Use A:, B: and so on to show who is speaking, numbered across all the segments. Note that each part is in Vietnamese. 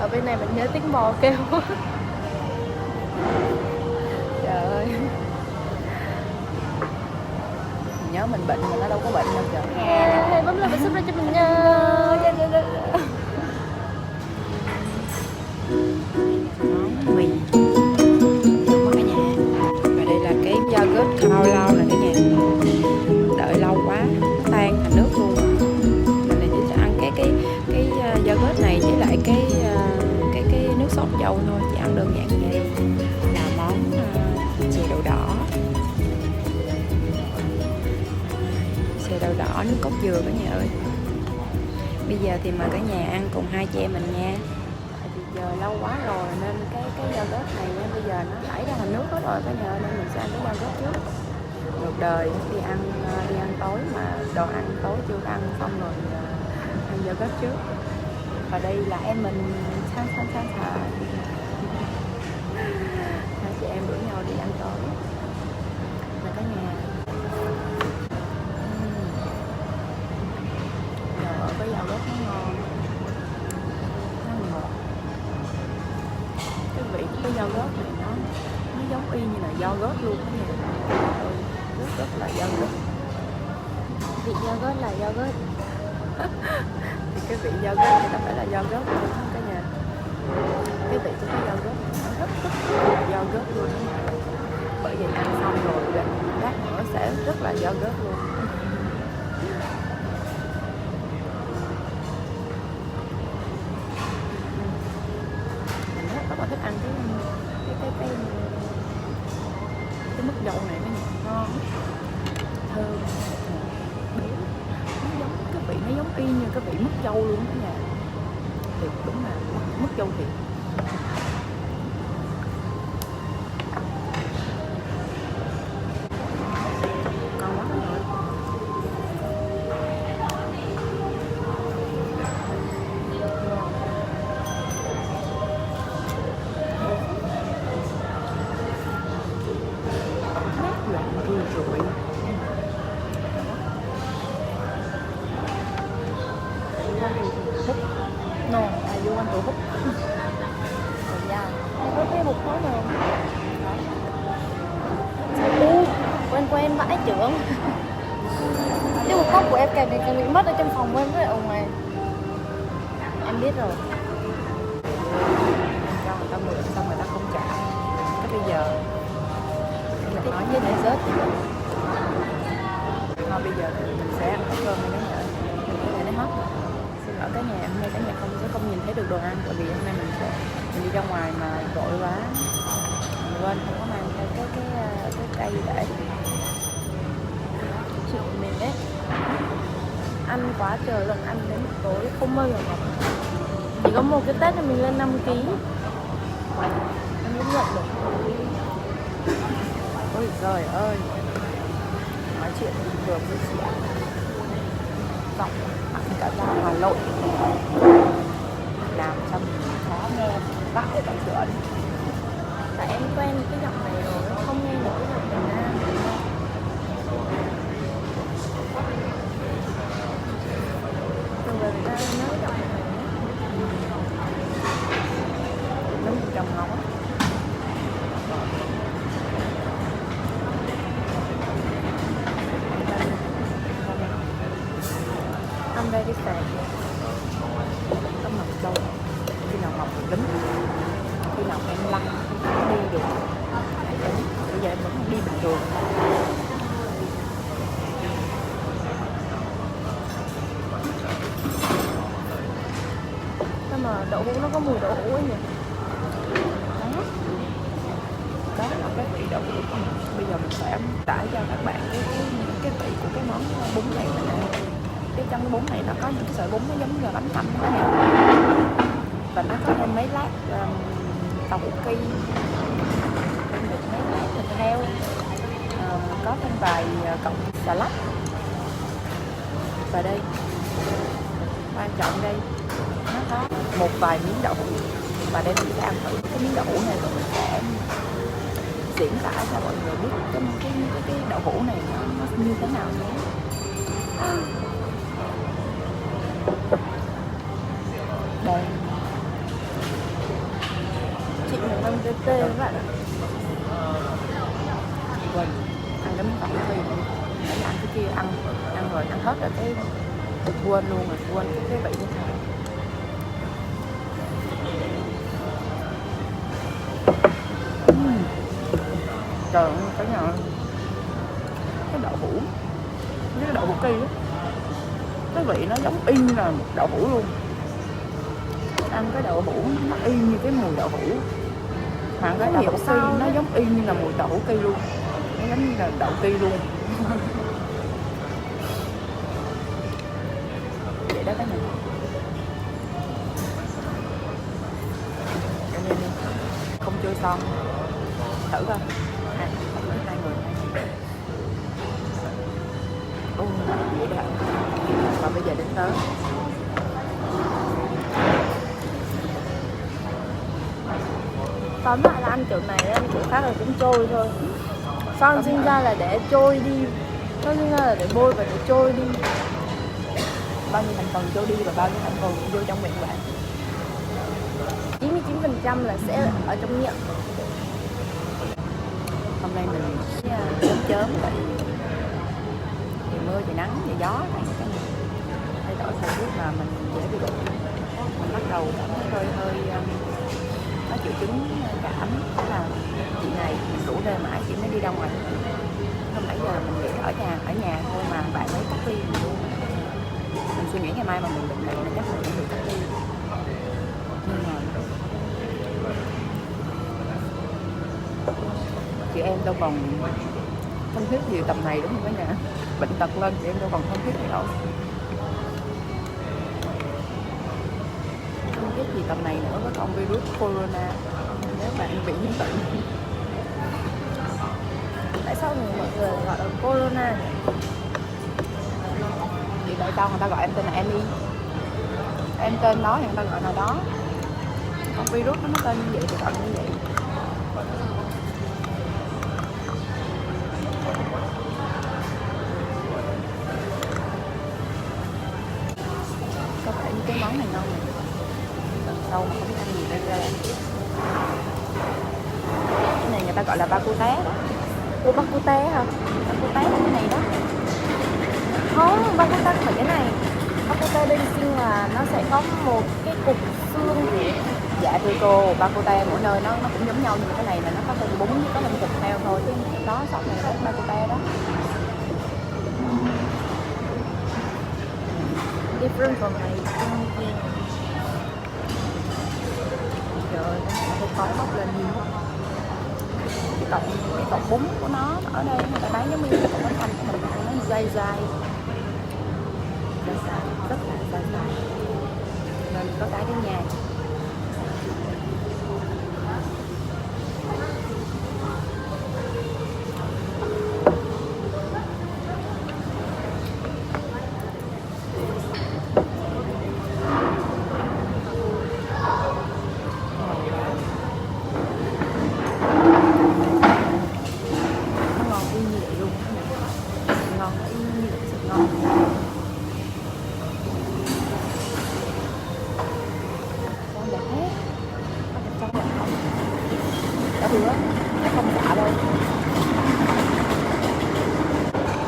A: Ở bên này mình nhớ tiếng bò kêu. Trời ơi,
B: nhớ mình bệnh mà nó đâu có bệnh đâu trời.
A: hãy bấm like và subscribe cho mình nha.
B: Món mì của cả nhà. Và đây là cái yogurt khao lâu nè cả nhà. Đợi lâu quá nó tan thành nước luôn. Mình này chỉ sẽ ăn cái yogurt này với lại cái nước sốt dâu thôi, chỉ ăn đơn giản như vậy. Là món chè đậu đỏ. Chè đậu đỏ nước cốt dừa cả nhà ơi. Bây giờ thì mời cả nhà ăn cùng hai chị em mình nha. Tại vì giờ lâu quá rồi nên cái yogurt này nha, bây giờ nó chảy ra thành nước hết rồi cả nhà, nên mình sẽ ăn cái yogurt trước. Ngược đời đi ăn tối mà đồ ăn tối chưa ăn xong rồi ăn yogurt trước. Và đây là em mình sang hai chị em đuổi nhau đi ăn tối là cả nhà. Giờ có yogurt nó ngon, nó ngọt. Cái vị của cái yogurt này nó giống y như là yogurt luôn cả nhà. Rất là yogurt.
A: Vị yogurt là yogurt.
B: Thì cái vị yogurt này nó phải là yogurt luôn đó cả nhà. Cái vị của cái yogurt này nó rất là yogurt luôn đó. Bởi vì ăn xong rồi lát nữa sẽ rất là yogurt luôn. Mình rất là thích ăn cái mứt dâu này, nó ngon, thơm, béo. Nó giống cái vị, nó giống y như cái vị mứt dâu luôn đó nha. Thì đúng là mứt dâu thiệt. Ngon quá rồi. Mát lạnh rùi rụi.
A: No, you want to húp. Yeah. Có cái hụt khói nào? Quen vãi trưởng. Cái hụt cốc của em càng ngày càng bị mất ở trong phòng em với ông này. Em biết rồi.
B: Cho người ta mượn xong người ta không trả. Cái bây giờ
A: Cái
B: nói
A: như
B: với
A: này rớt.
B: thôi bây giờ thì mình sẽ ăn cái cơm này cả nhà. Để nó hết. Xin lỗi cả nhà, hôm nay cả nhà không nhìn thấy được đồ ăn, bởi vì hôm nay mình đi ra ngoài mà vội quá, mình quên không có mang theo cái cây để
A: Chị mình đấy. Ăn quá trời lần, ăn đến tối không bao giờ ngọt. Chỉ có một cái Tết là mình lên 5 kg. Em cũng nhận được.
B: ôi trời ơi, nói chuyện vừa với chị giọng ăn cả da Hà Nội làm cho mình khó nghe vãi cả chuyện.
A: Tại em quen cái giọng này rồi, không nghe được cái giọng Việt Nam. Từ người ta nói cái giọng này
B: Giống như trong ngóng.
A: ăn đây đi xài.
B: Có mọc đâu, khi nào mọc thì lúm, khi nào em lăn không đi được. Bây giờ em vẫn đi bình thường.
A: Sao mà đậu hũ nó có mùi đậu hũ ấy nhỉ?
B: Đó là cái vị đậu hũ của mình. Bây giờ mình sẽ tải cho các bạn cái vị của cái món bún này mình ăn. Cái trong bún này nó có những cái sợi bún nó giống như là bánh tằm đó nha. Và nó có thêm mấy lát tàu hũ ki, thêm được mấy lát thịt heo, có thêm vài cọng xà lách. Và đây quan trọng đây, nó có một vài miếng đậu hũ. Và đây mình sẽ ăn thử cái miếng đậu hũ này rồi mình sẽ diễn tả cho mọi người biết cái đậu hũ này nó như thế nào nhé. Đây
A: Đây các bạn ạ.
B: Quên ăn cái miếng phở phi nữa. Nãy giờ ăn cái kia ăn rồi ăn hết rồi cái quên luôn rồi, quên cái vị của nó. Trời ơi, cái nào cái đậu hũ với cái đậu hũ kỳ á, cái vị nó giống y như là đậu hũ luôn. Ăn cái đậu hũ nó y như cái mùi đậu hũ, mà cái đậu hũ kỳ nó giống y như là mùi đậu hũ kỳ luôn, nó giống như là đậu kỳ luôn. Vậy đó cái này. Không chưa xong, thử coi. À, hai người. Vậy đó. Và bây giờ đến tới
A: Tóm lại là ăn kiểu này ăn kiểu khác là cũng trôi thôi. Sao sinh ra là để trôi đi, sao sinh ra là để bôi và để trôi đi.
B: bao nhiêu thành phần trôi đi và bao nhiêu thành phần vô trong miệng bạn?
A: 99% là sẽ ở trong miệng.
B: Hôm nay mình chớm chớm tại vì mưa thì nắng thì gió này cái thay đổi thời tiết mà mình dễ bị bệnh. Mình bắt đầu cảm thấy hơi có triệu chứng cảm, tức là chị này mình rủ rê mãi chị mới đi ra ngoài. Hôm nãy giờ mình nghĩ ở nhà thôi mà bạn ấy cách ly mình luôn. Mình suy nghĩ ngày mai mà mình bệnh này là chắc mình cũng được cách ly. Nhưng mà chị em đâu còn thân thiết gì tầm này đúng không cả nhà? Bệnh tật lên chị em đâu còn thân thiết gì đâu. Không biết gì tầm này nữa với con virus corona, nếu bạn bị nhiễm bệnh.
A: Tại sao mọi người gọi là corona nhỉ?
B: Vì tại sao người ta gọi em tên là Annie? Em tên đó thì người ta gọi là đó. Con virus nó tên như vậy thì gọi như vậy. Có phải như cái món này ngon này. Lần sau mà không biết ăn gì đây ra làm tiếp. Cái này người ta gọi là ba cu té đó.
A: Ủa bác cu té hả?
B: Ba cu té là cái này đó.
A: Không, bác cu té không phải cái này. Bác cu té sinh là nó sẽ có một cái cục xương.
B: Dạ thưa cô, ba cu té mỗi nơi nó cũng giống nhau, nhưng mà cái này là nó có thêm bún với có thêm thịt heo thôi, chứ đó sọt này là ba cu té đó.
A: Different from my thinking.
B: Trời ơi, nó thấy khói bốc lên nhiều quá. Cái cọng bún của nó ở đây người ta bán giống như cái cọng bánh canh của mình, nó dai dai, rất là dai dai, nên có cái đến nhà. Nó không xạ đâu.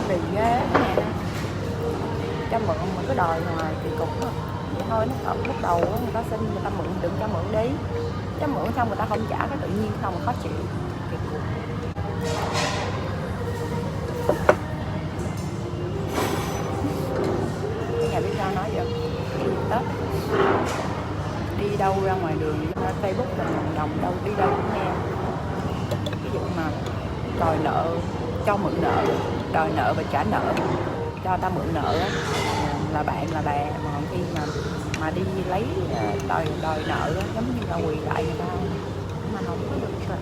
B: Vì ghê cái này cho mượn mình cứ đòi ngoài thì cục đó. Vậy thôi, nó ở lúc đầu người ta xin người ta mượn, đừng cho mượn đi. Cho mượn xong người ta không trả, cái tự nhiên không mà khó chịu. Cái nhà biết sao nói vậy? Tết đi đâu ra ngoài đường Facebook là đồng đâu đi đâu cũng nghe cái vụ mà đòi nợ, cho mượn nợ, đòi nợ và trả nợ, cho ta mượn nợ là bạn là bè, mà khi mà đi lấy đòi nợ giống như là quỳ lại người ta mà không có được rồi.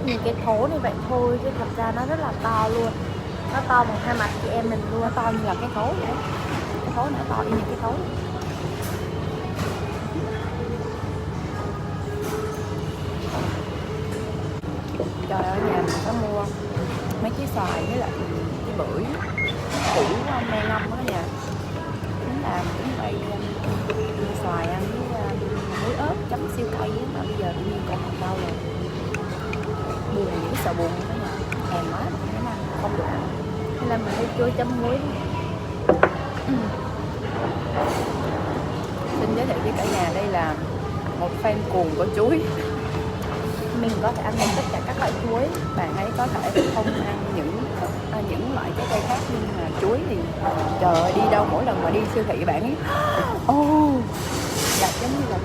A: Nhìn cái thố này vậy thôi chứ thật ra nó rất là to luôn. Nó to bằng hai mặt chị em mình luôn.
B: Nó to như là cái thố vậy đó. Cái thố nó to như cái thố. Trời ơi, nhà mình có mua mấy trái xoài với lại cái bưởi củ me ngâm đó nhà. Tính là cũng phải mua xoài ăn với muối ớt chấm siêu cay á, mà bây giờ tự nhiên còn không đâu rồi. Buồn dữ, sợ buồn đó nha. Thèm quá mà không ăn, không được ăn.
A: Hay là mình mua chua chấm muối đi.
B: Xin giới thiệu với cả nhà, đây là một fan cuồng của chuối.
A: Mình có thể ăn được tất cả các loại chuối.
B: Bạn ấy có thể không ăn những loại trái cây khác, nhưng mà chuối thì trời ơi, đi đâu mỗi lần mà đi siêu thị bạn ấy là giống như là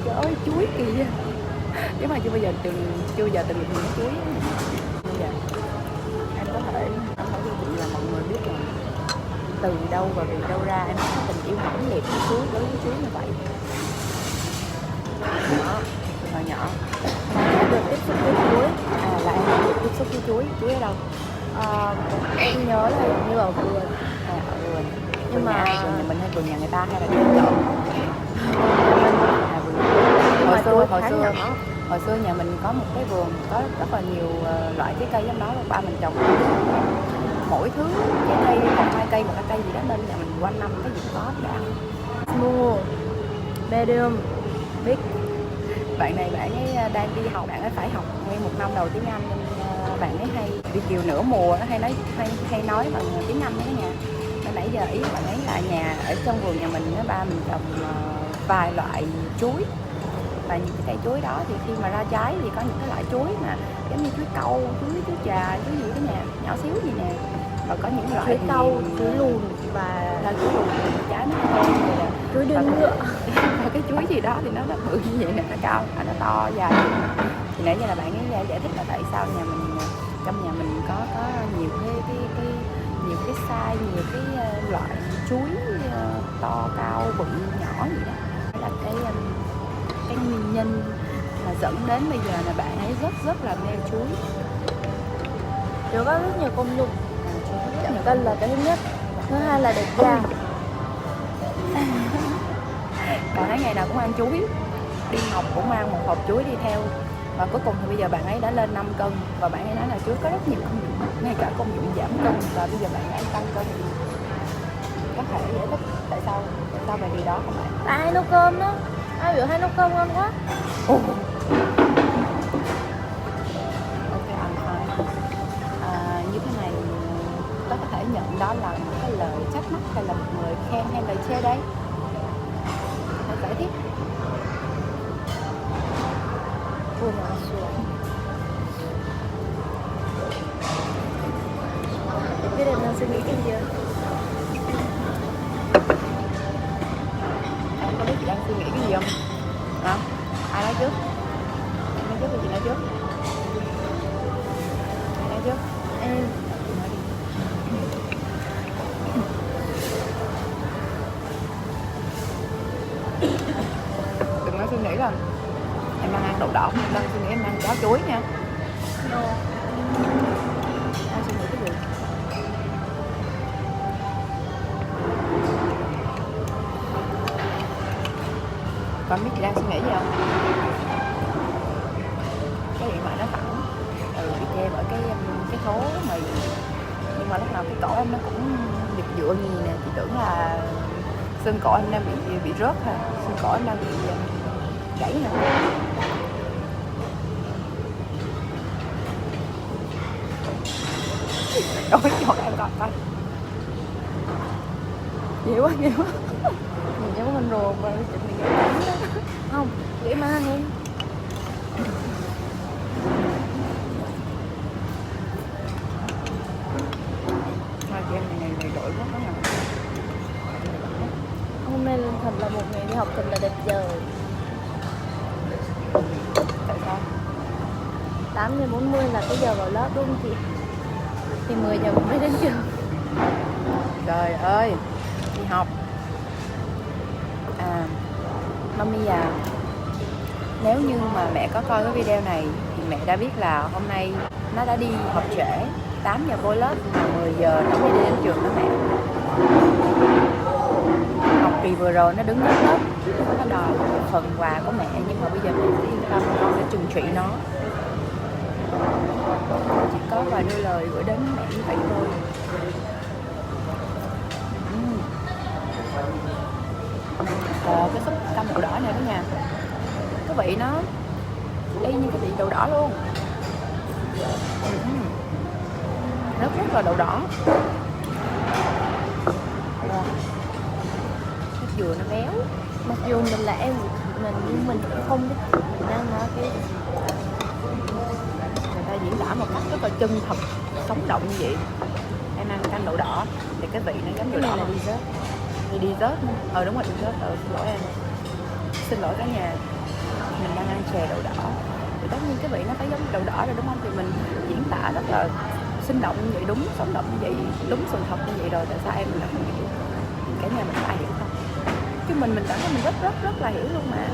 B: trời ơi chuối kìa. Chứ mà chưa bao giờ từng được nhìn thấy chuối. Bây giờ em có thể nói với chị là mọi người biết là từ đâu và vì đâu ra em có tình yêu mãnh liệt với chuối, đối với chuối như vậy. Nhỏ, hồi nhỏ
A: Em được tiếp xúc với chuối.
B: là em được tiếp xúc với chuối ở đâu?
A: Em nhớ là như ở vườn.
B: Ở vườn.
A: Nhưng mà
B: nhà mình hay vườn nhà người ta hay là đi chợ? Hồi xưa nhà mình có một cái vườn có rất là nhiều loại trái cây trong đó, và ba mình trồng mỗi thứ trái cây, một hai cây gì đó, nên nhà mình quanh năm cái gì cũng có để ăn.
A: Small, medium, big.
B: Bạn này bạn ấy đang đi học, bạn ấy phải học nguyên một năm đầu tiếng Anh, nên bạn ấy hay đi chiều nửa mùa nó hay nói bằng tiếng Anh đó nha. Nên nãy giờ ý bạn ấy là nhà ở trong vườn nhà mình á, ba mình trồng vài loại chuối, và những cái cây chuối đó thì khi mà ra trái thì có những cái loại chuối mà giống như chuối câu, chuối trà, chuối gì đó nè, nhỏ xíu gì nè, và có những loại
A: chuối câu, chuối lùn và
B: là chuối lùn, trái nó to như vậy,
A: chuối đường ngựa.
B: và cái chuối gì đó thì nó bự như vậy nè, nó cao, nó to dài. Thì nãy giờ là bạn ấy giải thích là tại sao trong nhà mình có nhiều nhiều cái size, nhiều cái loại chuối to, cao, bự, nhỏ gì đó. Đó là cái nguyên nhân mà dẫn đến bây giờ là bạn ấy rất là mê chuối.
A: Chuối có rất nhiều công dụng.
B: Giảm
A: cân là cái thứ nhất, thứ hai là đẹp da.
B: Bạn ấy ngày nào cũng ăn chuối, đi học cũng mang một hộp chuối đi theo, và cuối cùng thì bây giờ bạn ấy đã lên 5 cân, và bạn ấy nói là chuối có rất nhiều công dụng, ngay cả công dụng giảm cân, và bây giờ bạn ấy tăng cân. Có thể giải thích tại sao về điều đó không bạn?
A: Tại hay nấu cơm đó, ai biểu hay nấu cơm ngon quá.
B: Ok, I'm fine. Như thế này có thể nhận đó là một cái lời trách móc, hay là một người khen, hay lời chê đấy? Hãy giải thích.
A: Vừa nói xuống. Biết em đang suy nghĩ cái gì không?
B: Em có biết chị đang suy nghĩ cái gì không? Hả? Ai nói trước? Em nói trước hay chị nói trước? Ai nói trước?
A: Em.
B: Chị nói đi. Đừng có suy nghĩ là em đang ăn đậu đỏ, em đang suy nghĩ em ăn cháo chuối nha.
A: No.
B: Em suy nghĩ cái gì? Con biết chị đang suy nghĩ gì không? Cái điện thoại nó thẳng bị che bởi cái thố mì, nhưng mà lúc nào cái cổ em nó cũng giật dựa gì nè, chị tưởng là xương cổ em đang bị rớt ha, xương cổ em đang bị gãy nè. Ôi trời, em coi nhiều quá
A: Mình giống con rùa mà chuẩn bị gãy cánh đó. Không, gãy mang em.
B: hai chị em này đổi quá đó.
A: Hôm nay lên thật là một ngày đi học thật là đẹp trời.
B: Tại sao?
A: 8:40 là cái giờ vào lớp đúng không chị? Thì 10 giờ mới đến trường.
B: Trời ơi, đi học. Mami à, nếu như mà mẹ có coi cái video này thì mẹ đã biết là hôm nay nó đã đi học trễ, 8 giờ vô lớp mà 10 giờ nó mới đi đến trường đó mẹ. Học kỳ vừa rồi nó đứng trước lớp, nó đòi một phần quà của mẹ, nhưng mà bây giờ mẹ sẽ yên tâm con để trừng trị nó. Chỉ có vài đôi lời gửi đến mẹ như vậy thôi. Cái súp canh đậu đỏ này đó nha, cái vị nó y như cái vị đậu đỏ luôn. Rất rất là đậu đỏ. Cái dừa nó béo.
A: Mặc dù mình là em mình nhưng mình cũng không biết năng nói cái
B: Người ta diễn tả một cách rất là chân thật, sống động như vậy. Em ăn canh đậu đỏ thì cái vị nó giống đậu đỏ.
A: là dessert.
B: Thì dessert. Đúng rồi, dessert. Xin lỗi em. Xin lỗi cả nhà. Mình đang ăn chè đậu đỏ. Thì tất nhiên cái vị nó phải giống đậu đỏ rồi đúng không? Thì mình diễn tả rất là sinh động như vậy, đúng, sống động như vậy, đúng sự thật như vậy rồi. Tại sao em lại không hiểu? Cả nhà mình có ai hiểu không? Chứ mình cảm thấy mình rất là hiểu luôn mà.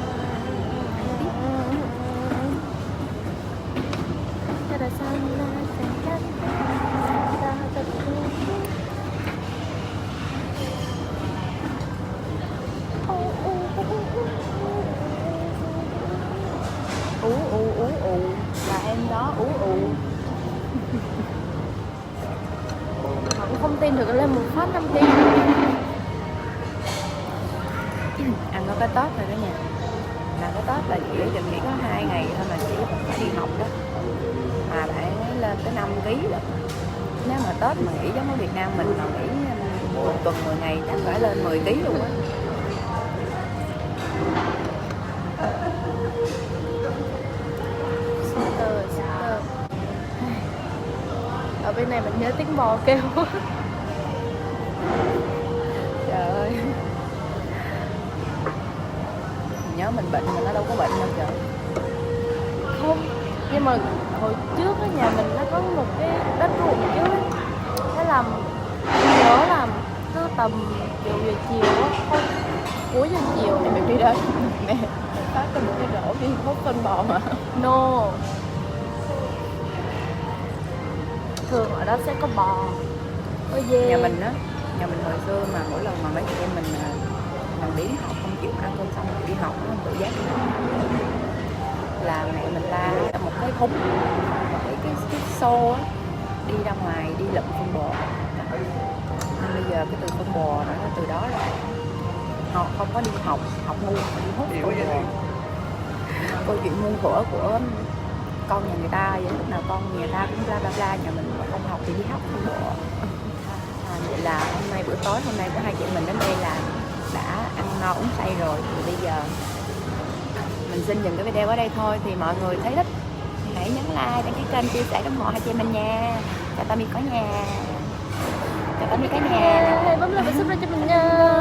A: Là em đó họ cũng không tin được lên một phát 5 kg.
B: Ăn có cái Tết này đó nha. Là cái Tết là chỉ nghĩ có 2 ngày thôi mà chị phải đi học đó. Mà bạn ấy lên tới 5 kg rồi. Nếu mà Tết mà nghỉ giống ở Việt Nam mình mà nghỉ một tuần 10 ngày chắc phải lên 10 kg luôn á.
A: Ở bên này mình nhớ tiếng bò kêu.
B: Trời ơi, nhớ mình bệnh mà nó đâu có bệnh đâu trời.
A: Không, nhưng mà hồi trước ở nhà mình nó có một cái đất ruộng trước ấy. Thế là mình nhớ là cứ tầm chiều về chiều á, không cuối giờ chiều
B: Thì mình đi đến mẹ phát cho một cái rổ đi hút phân bò mà.
A: no, thường ở đó sẽ có bò, có dê.
B: Nhà mình hồi xưa mà mỗi lần mà mấy chị em mình đi học không chịu ăn cơm xong đi học nó tự giác là mẹ mình la một cái thúng, một cái xô á, đi ra ngoài đi lượm phân bò. Nên bây giờ cái từ phân bò nó từ đó là họ không có đi học ngu mà đi hút phân bò. Câu chuyện muôn thuở của con nhà người ta vậy, lúc nào con nhà ta cũng bla bla bla, nhà mình mà không học thì đi học phân bò. Vậy là hôm nay hôm nay của hai chị mình đến đây là đã ăn no uống say rồi. Thì bây giờ mình xin dừng cái video ở đây thôi. Thì mọi người thấy thích thì hãy nhấn like, đăng ký kênh, chia sẻ ủng hộ hai chị mình nha. Chào tạm biệt cả nhà. Chào tạm biệt cả nhà.
A: Hãy bấm like và subscribe cho mình nha.